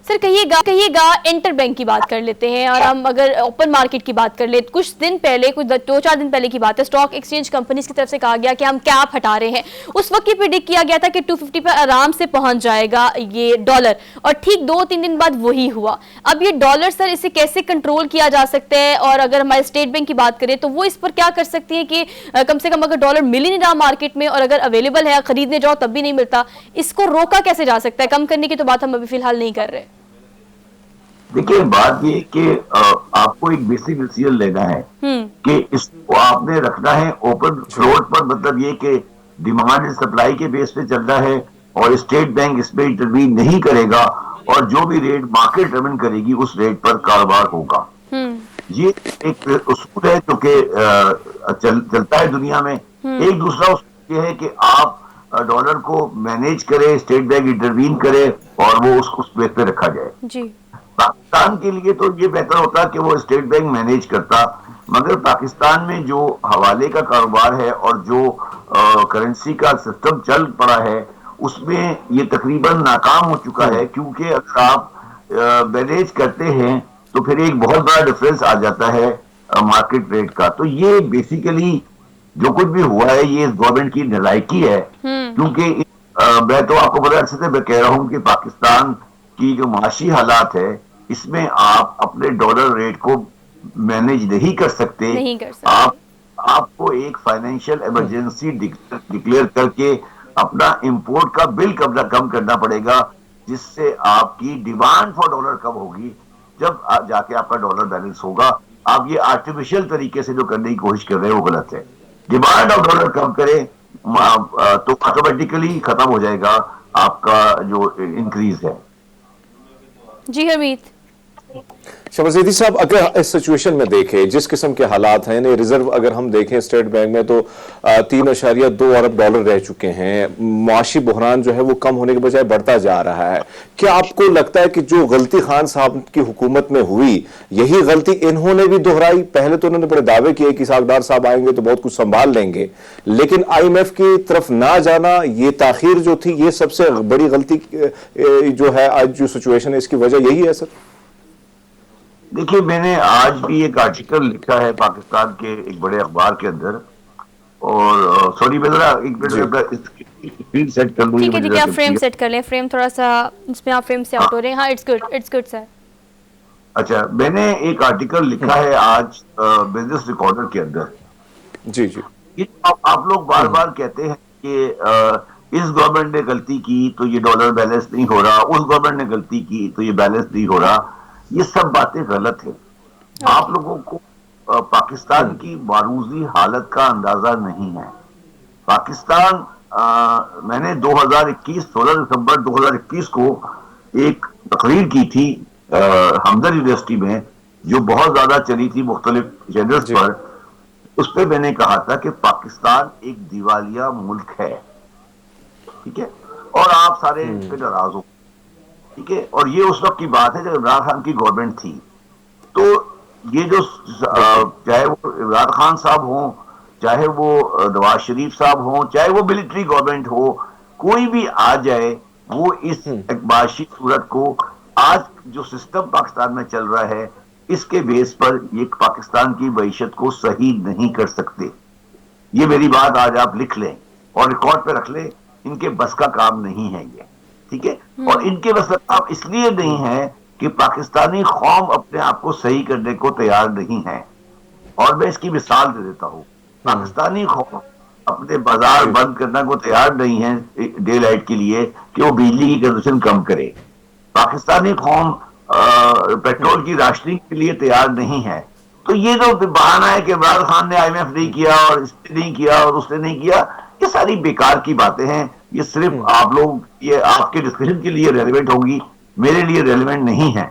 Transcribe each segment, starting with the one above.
Sir कहिएगा inter bank की बात कर लेते हैं, और हम अगर ओपन मार्केट की बात कर ले, कुछ दिन पहले, कुछ 2-4 दिन पहले की बात है, स्टॉक एक्सचेंज कंपनीज की तरफ से कहा गया कि हम कैप हटा रहे हैं। उस वक्त ये प्रिडिक्ट किया गया था कि 250 पर आराम से पहुंच जाएगा ये डॉलर, और ठीक 2-3 दिन बाद वही हुआ। अब ये डॉलर सर, इसे कैसे कंट्रोल किया जा सकता है? और अगर हमारे स्टेट बैंक की बात करें तो वो इस पर क्या कर सकती है कि कम से कम अगर डॉलर मिल ही नहीं रहा मार्केट में, और अगर अवेलेबल है, खरीदने जाओ तब भी नहीं मिलता, इसको रोका कैसे जा सकता है? कम करने की तो बात हम अभी फिलहाल नहीं कर रहे। देखिए, बात ये कि आपको एक बेसिक डिसीजन लेना है कि इसको आपने रखना है ओपन फ्लोट पर, मतलब ये कि डिमांड एंड सप्लाई के बेस पे चलना है, और स्टेट बैंक इसमें इंटरवीन नहीं करेगा, और जो भी रेट मार्केट डिटरमिन करेगी उस रेट पर कारोबार होगा। ये एक उसूल है जो कि चलता है दुनिया में। एक दूसरा उसूल ये है कि आप डॉलर को मैनेज करें, स्टेट बैंक इंटरवीन करे, और वो उस बेस पे रखा जाए जी। पाकिस्तान के लिए तो ये बेहतर होता कि वो स्टेट बैंक मैनेज करता, मगर पाकिस्तान में जो हवाले का कारोबार है और जो करेंसी का सिस्टम चल पड़ा है, उसमें ये तकरीबन नाकाम हो चुका है, क्योंकि अगर आप मैनेज करते हैं तो फिर एक बहुत बड़ा डिफरेंस आ जाता है मार्केट रेट का। तो ये बेसिकली जो कुछ भी हुआ है, ये गवर्नमेंट की नालायकी है, क्योंकि मैं तो आपको बड़ा अच्छे से मैं कह रहा हूं कि पाकिस्तान की जो माशी हालात है, इसमें आप अपने डॉलर रेट को मैनेज नहीं कर सकते। आपको एक फाइनेंशियल इमरजेंसी डिक्लेयर करके अपना इंपोर्ट का बिल कम करना पड़ेगा, जिससे आपकी डिमांड फॉर डॉलर कम होगी, जब जाके आपका डॉलर बैलेंस होगा। आप ये आर्टिफिशियल तरीके से जो करने की कोशिश कर रहे हैं वो गलत है। डिमांड ऑफ डॉलर कम करें तो ऑटोमेटिकली खत्म हो जाएगा आपका जो इंक्रीज है। जी हमीद। शहबाज़ साहब, अगर इस सिचुएशन में देखें जिस किस्म के हालात हैं, यानी रिजर्व अगर हम देखें स्टेट बैंक में तो 3.2 अरब डॉलर रह चुके हैं, मुआशी बहरान जो है वो कम होने के बजाय बढ़ता जा रहा है। क्या आपको लगता है कि जो गलती खान साहब की हुकूमत में हुई, यही गलती इन्होंने भी दोहराई? पहले तो उन्होंने बड़े दावे किए कि सागदार साहब आएंगे तो बहुत कुछ संभाल लेंगे, लेकिन IMF की तरफ ना जाना, ये ताखीर जो थी, ये सबसे बड़ी गलती जो है आज जो सिचुएशन है इसकी वजह यही है सर? देखिए, मैंने आज भी एक आर्टिकल लिखा है पाकिस्तान के एक बड़े अखबार के अंदर, और सॉरी मैं जरा एक मिनट स्क्रीन सेट कर लूं। ठीक है, आप फ्रेम सेट कर लें, फ्रेम थोड़ा सा इसमें आप फ्रेम से आउट हो रहे हैं। हाँ, इट्स गुड सर। अच्छा, मैंने एक आर्टिकल लिखा है आज बिजनेस रिकॉर्डर के अंदर। जी जी। आप लोग बार बार कहते हैं कि इस गवर्नमेंट ने गलती की तो ये डॉलर बैलेंस नहीं हो रहा, उस गवर्नमेंट ने गलती की तो ये बैलेंस नहीं हो रहा। ये सब बातें गलत है। आप लोगों को पाकिस्तान की मारूजी हालत का अंदाजा नहीं है। पाकिस्तान मैंने 16 दिसंबर 2021 को एक तकरीर की थी हमदर्द यूनिवर्सिटी में, जो बहुत ज्यादा चली थी मुख्तलिफ चैनल्स पर। उस पर मैंने कहा था कि पाकिस्तान एक दिवालिया मुल्क है, ठीक है, और आप सारे इस पे नाराज हो, ठीक है। और ये उस वक्त की बात है जब इमरान खान की गवर्नमेंट थी। तो ये जो चाहे वो इमरान खान साहब हों, चाहे वो नवाज शरीफ साहब हों, चाहे वो मिलिट्री गवर्नमेंट हो, कोई भी आ जाए, वो इस माशी सूरत को, आज जो सिस्टम पाकिस्तान में चल रहा है, इसके बेस पर ये पाकिस्तान की मईशत को सही नहीं कर सकते। ये मेरी बात आज आप लिख लें और रिकॉर्ड पे रख लें। इनके बस का काम नहीं है ये, ठीक है। और इनके बस का काम इसलिए नहीं है कि पाकिस्तानी कौम अपने आप को सही करने को तैयार नहीं है। और मैं इसकी मिसाल दे देता हूँ। पाकिस्तानी कौम अपने बाजार बंद करने को तैयार नहीं है डे लाइट के लिए कि वो बिजली की कंजप्शन कम करे। पाकिस्तानी कौम पेट्रोल की राशनिंग के लिए तैयार नहीं है। तो ये जो बहाना है कि इमरान खान ने IMF नहीं किया और इसने नहीं किया और उसने नहीं किया, ये सारी बेकार की बातें हैं। ये सिर्फ आप लोग, ये आपके डिस्कशन के लिए रेलेवेंट होगी, मेरे लिए रेलेवेंट नहीं है।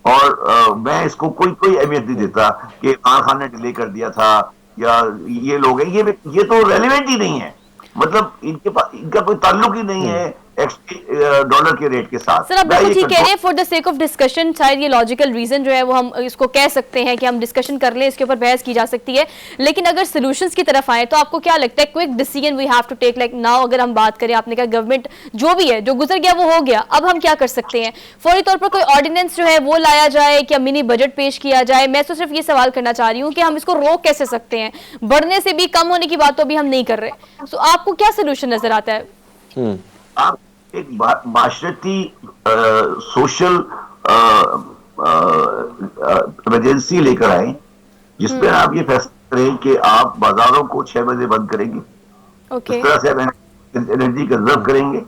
और मैं इसको कोई अहमियत नहीं देता कि इमरान खान ने डिले कर दिया था या ये लोग हैं, ये तो रेलेवेंट ही नहीं है। मतलब इनका कोई ताल्लुक ही नहीं है डॉलर के रेट के साथ। सर आप बिल्कुल ठीक कह रहे हैं। For the sake of discussion शायद ये लॉजिकल रीजन जो है वो हम इसको कह सकते हैं कि हम डिस्कशन कर लें, इसके ऊपर बहस की जा सकती है। लेकिन अगर सॉल्यूशंस की तरफ आए तो आपको क्या लगता है quick decision we have to take like now? अगर हम बात करें, आपने कहा गवर्नमेंट जो भी है, जो गुजर गया वो हो गया, अब हम क्या कर सकते हैं? फौरी तौर पर कोई ऑर्डिनेंस जो है वो लाया जाए, क्या मिनी बजट पेश किया जाए? मैं तो सिर्फ ये सवाल करना चाह रही हूँ कि हम इसको रोक कैसे सकते हैं? बढ़ने से भी कम होने की बात तो अभी हम नहीं कर रहे। तो आपको क्या सोल्यूशन नजर आता है? आप एक माशरती सोशल इमरजेंसी लेकर आए जिसमें आप ये फैसला करें कि आप बाजारों को 6 बजे बंद करेंगे। ओके। इस तरह से आप एनर्जी कंजर्व करेंगे।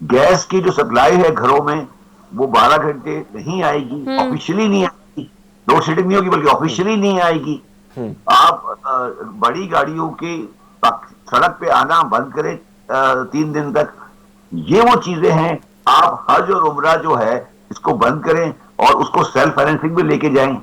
गैस की जो सप्लाई है घरों में वो 12 घंटे नहीं आएगी, ऑफिशियली नहीं आएगी, लोड शेडिंग नहीं होगी बल्कि ऑफिशियली नहीं आएगी। आप बड़ी गाड़ियों के सड़क पे आना बंद करें 3 दिन तक। ये वो चीजें हैं। आप हज और उम्रा जो है इसको बंद करें और उसको सेल्फ फाइनेंसिंग में लेके जाएं।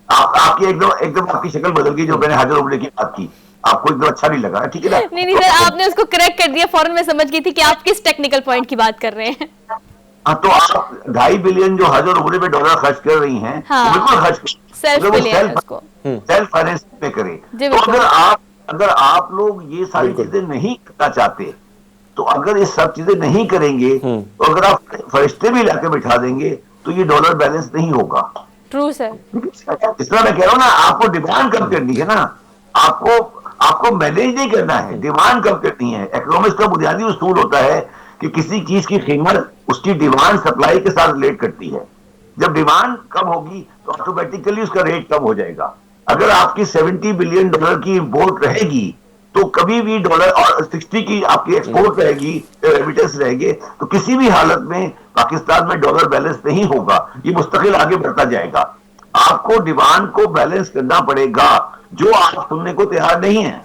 आपकी एकदम आपकी शक्ल बदल गई जो मैंने हज और उम्रे की बात की, आपको एकदम अच्छा नहीं लगा, ठीक है ना? नहीं सर, आपने उसको करेक्ट कर दिया, फौरन मैं समझ गई थी कि आप किस टेक्निकल पॉइंट की बात कर रहे हैं। हाँ, तो आप 2.5 बिलियन जो हज और उम्रे पे डॉलर खर्च कर रही हैं, हाँ, बिल्कुल खर्च करें, सेल्फ फाइनेंस पे करें। तो अगर आप लोग ये सारी चीजें नहीं करना चाहते, तो अगर ये सब चीजें नहीं करेंगे, तो अगर आप फरिश्ते भी लाके बिठा देंगे तो ये डॉलर बैलेंस नहीं होगा। True sir. इस तरह मैं कह रहा हूँ ना, आपको डिमांड कम करनी है ना, आपको मैनेज नहीं करना है, डिमांड कम करनी है। इकोनॉमिक्स का बुनियादी उसूल होता है कि किसी चीज की कीमत उसकी डिमांड सप्लाई के साथ रिलेट करती है। जब डिमांड कम होगी तो ऑटोमेटिकली उसका रेट कम हो जाएगा। अगर आपकी 70 बिलियन डॉलर की इम्पोर्ट रहेगी तो कभी भी डॉलर और 60 की आपकी एक्सपोर्ट रहेगी, रेमिटेंस रहेंगे, तो किसी भी हालत में पाकिस्तान में डॉलर बैलेंस नहीं होगा, ये मुस्तकिल आगे बढ़ता जाएगा। आपको डिमांड को बैलेंस करना पड़ेगा, जो आप सुनने को तैयार नहीं है,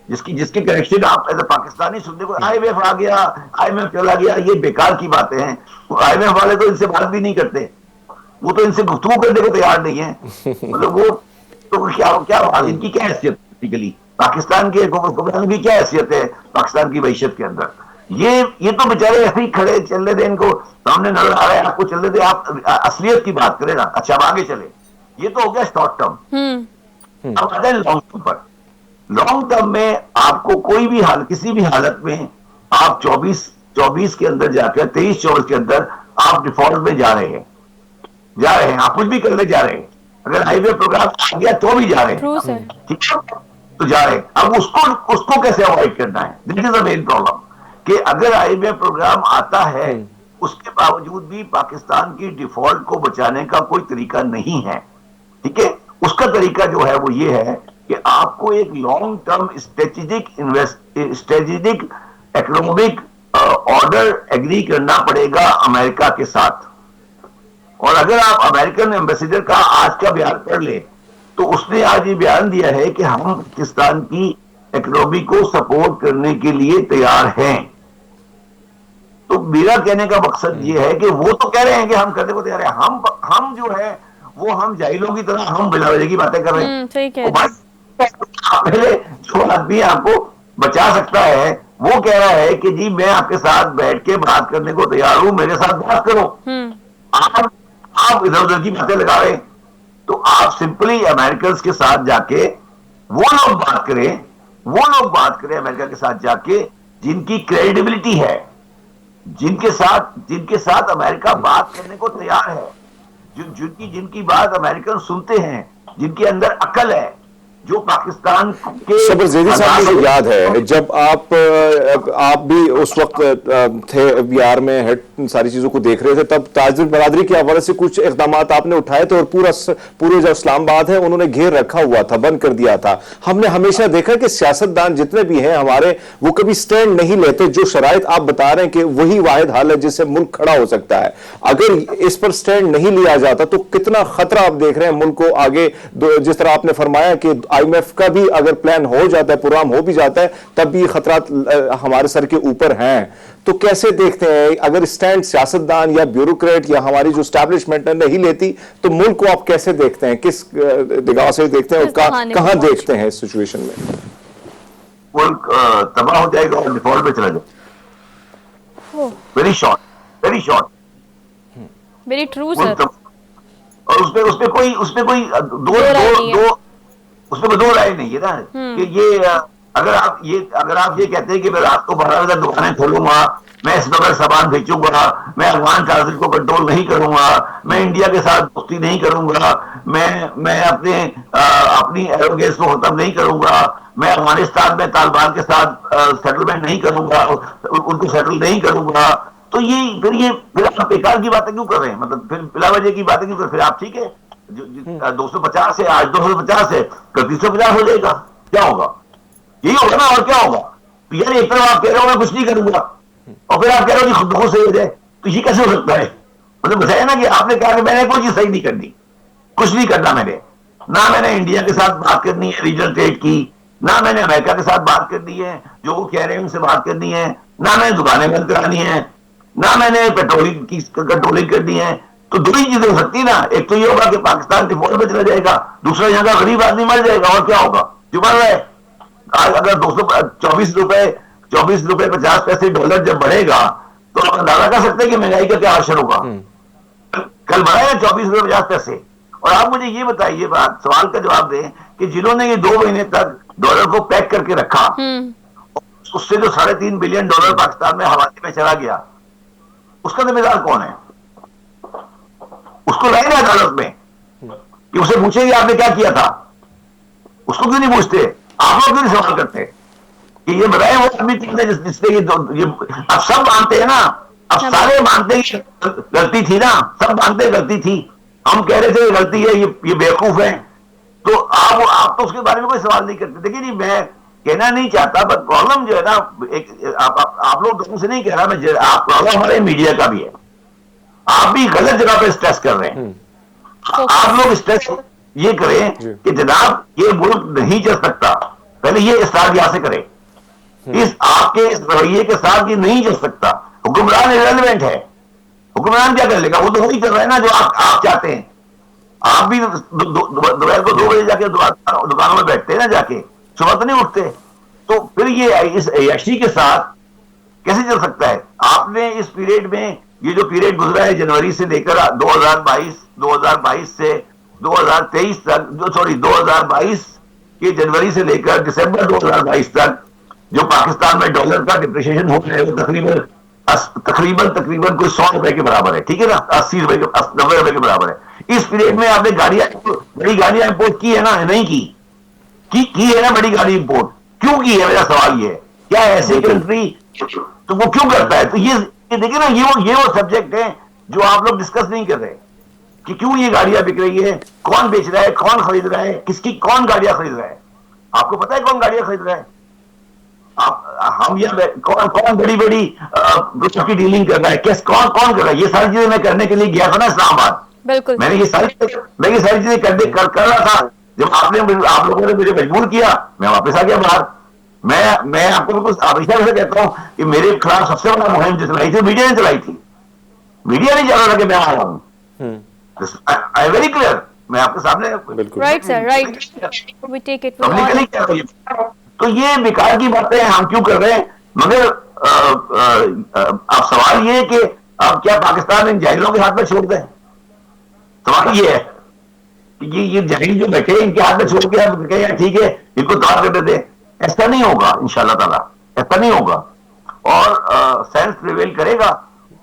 जिसके कनेक्शन आप एज ए पाकिस्तानी सुनने को, IMF आ गया, IMF चला गया, ये बेकार की बातें हैं। IMF वाले तो इनसे बात भी नहीं करते, वो तो इनसे गुफ्तगू करने को तैयार नहीं है। मतलब वो तो क्या इनकी क्या हैसियत बेसिकली, पाकिस्तान के हुक्मरान की क्या हैसियत है पाकिस्तान की मैशत के अंदर? ये तो बेचारे ऐसे ही खड़े, चलने दें, इनको सामने नजर आ रहा है, आपको चलने दें, आप असलियत की बात करें ना। अच्छा, अब आगे चले। ये तो हो गया शॉर्ट टर्म। अब आते हैं लॉन्ग टर्म पर। लॉन्ग टर्म में आपको कोई भी किसी भी हालत में आप 24 के अंदर जाकर 23-24 के अंदर आप डिफॉल्ट में जा रहे हैं, आप कुछ भी करने जा रहे हैं। अगर हाईवे प्रोग्राम आ गया तो भी जा रहे हैं, ठीक है, तो जा रहे हैं। अब उसको कैसे अवॉइड करना है? This is the main problem कि अगर हाईवे प्रोग्राम आता है उसके बावजूद भी पाकिस्तान की डिफॉल्ट को बचाने का कोई तरीका नहीं है, ठीक है। उसका तरीका जो है वो ये है कि आपको एक long term strategic economic order agree करना पड़ेगा अमेरिका के साथ। और अगर आप अमेरिकन एम्बेसडर का आज का बयान पढ़ ले तो उसने आज ये बयान दिया है कि हम पाकिस्तान की इकोनॉमी को सपोर्ट करने के लिए तैयार हैं। तो मेरा कहने का मकसद ये है कि वो तो कह रहे हैं कि हम करने को तैयार हैं, हम जो है वो हम जाहिलों की तरह हम बिना वजह की बातें कर रहे हैं। पहले जो आदमी आपको बचा सकता है वो कह रहा है कि जी मैं आपके साथ बैठ के बात करने को तैयार हूं, मेरे साथ बात करो। आप इधर उधर की बातें लगा रहे हैं, तो आप सिंपली अमेरिकन के साथ जाके वो लोग बात करें अमेरिका के साथ जाके जिनकी क्रेडिबिलिटी है, जिनके साथ अमेरिका बात करने को तैयार है, जिनकी बात अमेरिकन सुनते हैं, जिनके अंदर अकल है, जो पाकिस्तान के। शबर ज़ैदी साहब, मुझे याद है जब आप भी उस वक्त थे बिहार में, हेड सारी चीजों को देख रहे थे, तब ताजिर बरादरी के हवाले से कुछ इकदाम आपने उठाए थे और पूरे जो इस्लामाबाद है उन्होंने घेर रखा हुआ था, बंद कर दिया था। हमने हमेशा देखा कि सियासतदान जितने भी हैं हमारे, वो कभी स्टैंड नहीं लेते। जो शराइत आप बता रहे हैं कि वही वाहिद हाल है जिससे मुल्क खड़ा हो सकता है। अगर इस पर स्टैंड नहीं लिया जाता तो कितना खतरा आप देख रहे हैं मुल्क को आगे। जिस तरह आपने फरमाया कि IMF का भी अगर प्लान हो जाता है, प्रोग्राम हो भी जाता है, तब भी खतरात हमारे सर के ऊपर हैं। तो कैसे देखते हैं अगर स्टैंड सियासतदान या ब्यूरोक्रेट या हमारी जो एस्टैब्लिशमेंट नहीं लेती, तो मुल्क को आप कैसे देखते हैं, किस निगाह से देखते हैं, कहां देखते हैं इस सिचुएशन में? मुल्क तबाह हो जाएगा और डिफॉल्ट में चला जाएगा। Very short, very short. Very true sir. और उसपे कोई दो उसमें दो राय नहीं है ना कि ये अगर आप ये कहते हैं कि मैं रात को 12 बजे दुकानें खोलूंगा, मैं इस वक्त सामान बेचूंगा, मैं अफगान ट्रांजिट को कंट्रोल नहीं करूंगा, मैं इंडिया के साथ दोस्ती नहीं करूंगा, मैं अपनी एरोगेंस को खत्म नहीं करूंगा, मैं अफगानिस्तान में तालिबान के साथ सेटलमेंट नहीं करूंगा, उनको सेटल नहीं करूंगा, तो फिर आप बेकार की बातें क्यों कर रहे हैं? मतलब फिर बिला वजह की बातें क्यों कर रहे हैं? फिर आप ठीक है 250 है, आज 250 है, कल 350 हो जाएगा, क्या होगा? यही होगा ना, और क्या होगा? तो यार एक तरफ आप कह रहे हो मैं कुछ नहीं करूंगा, और फिर आप कह रहे हो कि खुद को सही हो जाए, तो ये कैसे हो सकता है? मतलब बताया ना कि आपने कहा कि मैंने कोई चीज सही नहीं करनी, कुछ नहीं करना मैंने इंडिया के साथ बात करनी है रीजनल ट्रेड की, ना मैंने अमेरिका के साथ बात करनी है, जो वो कह रहे हैं उनसे बात करनी है, ना मैंने दुकानें बंद करानी है, ना मैंने पेट्रोलिंग की कंट्रोलिंग करनी है। तो दो ही चीजें हो सकती है ना, एक तो ये होगा कि पाकिस्तान डिफॉल्ट में चला जाएगा, दूसरा यहाँ का गरीब आदमी मर जाएगा, और क्या होगा? जो मर रहा है आज अगर 224 रुपए 50 पैसे डॉलर जब बढ़ेगा, तो आप अंदाजा कर सकते हैं कि महंगाई का क्या असर होगा। कल बढ़ा है 24 रुपए 50 पैसे। और आप मुझे ये बताइए, बात सवाल का जवाब दें कि जिन्होंने ये 2 महीने तक डॉलर को पैक करके रखा, उससे जो 3.5 बिलियन डॉलर पाकिस्तान में हवाले में चला गया, उसका जिम्मेदार कौन है? उसको लाए ना अदालत में कि उसे पूछेंगे आपने क्या किया था? उसको क्यों नहीं पूछते? आप लोग क्यों नहीं सवाल करते कि ये बताए वो आदमी जिसने ये अब सब मानते हैं ना, अब सारे मानते हैं कि गलती थी ना, सब मानते हैं गलती थी, हम कह रहे थे गलती है, ये बेवकूफ है, तो आप तो उसके बारे में कोई सवाल नहीं करते। देखिए नहीं, मैं कहना नहीं चाहता, बट प्रॉब्लम जो है ना, आप लोग दोनों से नहीं कह रहा मैं, प्रॉब्लम हमारे मीडिया का भी है। आप भी गलत जगह पे स्ट्रेस कर रहे हैं। आप लोग स्ट्रेस ये करें कि जनाब ये मुल्क नहीं चल सकता, पहले ये स्टार्ट यहां से करें, इस आपके इस रवैये के साथ ये नहीं चल सकता। हुक्मरान इरेलेवेंट है, हुक्मरान क्या कर लेगा? वो तो वही कर रहा है ना जो आप चाहते हैं। आप भी दोपहर को 2 बजे जाके दुकानों में बैठते हैं ना, जाके सुबह तो नहीं उठते, तो फिर ये इस अय्याशी के साथ कैसे चल सकता है? आपने इस पीरियड में, ये जो पीरियड गुजरा है जनवरी से लेकर 2022 से 2023 तक, 2022 के जनवरी से लेकर दिसंबर 2022 तक जो पाकिस्तान में डॉलर का डिप्रिसिएशन हो रहा है, वो तकरीबन कोई 100 रुपए के बराबर है, ठीक है ना, 80 रुपए 90 रुपए के बराबर है। इस पीरियड में आपने बड़ी गाड़ियां इंपोर्ट की है ना? नहीं की है ना बड़ी गाड़ी इंपोर्ट? क्यों की है? मेरा सवाल ये है, क्या ऐसे कंट्री तो वो क्यों करता है? तो ये देखिए ना, ये वो सब्जेक्ट है जो आप लोग डिस्कस नहीं कर रहे कि क्यों ये गाड़ियां बिक रही है, कौन बेच रहा है, कौन खरीद रहा है, कौन गाड़ियां खरीद रहा है? आपको पता है कौन गाड़ियां खरीद रहा है? हम ये कौन बड़ी की डीलिंग कर रहा है, कौन कर रहा है? ये सारी चीजें मैं करने के लिए गया था ना इस्लामाबाद, बिल्कुल मैंने ये सारी चीजें कर रहा था। जब आप लोगों ने मुझे मजबूर किया, मैं वापस आ गया बाहर। मैं आपको बिल्कुल हमेशा से कहता हूं कि मेरे खिलाफ सबसे बड़ा मुहिम जो चलाई थी, मीडिया ने चलाई थी। मीडिया नहीं चाह रहा था कि मैं आ रहा हूं। आई वेरी क्लियर, मैं आपके सामने right sir, right, we take it publicly कह रहा हूं। तो ये बेकार की बातें हम क्यों कर रहे हैं? मगर अब सवाल ये है कि अब क्या पाकिस्तान इन जाहिलों के हाथ में छोड़ दें? सवाल ये है कि ये जाहिल जो बैठे हैं इनके हाथ में छोड़ के आप कहें ठीक है इनको तबाह कर देते। ऐसा नहीं होगा इंशाल्लाह ताला, ऐसा नहीं होगा, और साइंस प्रिवेल करेगा।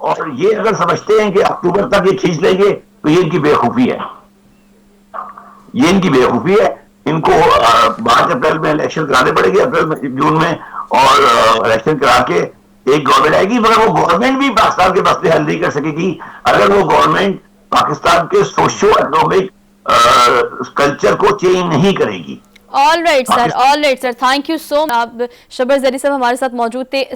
और ये अगर समझते हैं कि अक्टूबर तक ये खींच लेंगे तो ये इनकी बेवकूफी है, ये इनकी बेवकूफी है। इनको 5 अप्रैल में इलेक्शन कराने पड़ेंगे, जून में, और इलेक्शन करा के एक गवर्नमेंट आएगी। मगर वो गवर्नमेंट भी पाकिस्तान के मसले हल नहीं कर सकेगी अगर वो गवर्नमेंट पाकिस्तान के सोशो इकोनॉमिक कल्चर को चेंज नहीं करेगी। All right sir, thank you so much. आप शबर जरी साहब हमारे साथ मौजूद थे।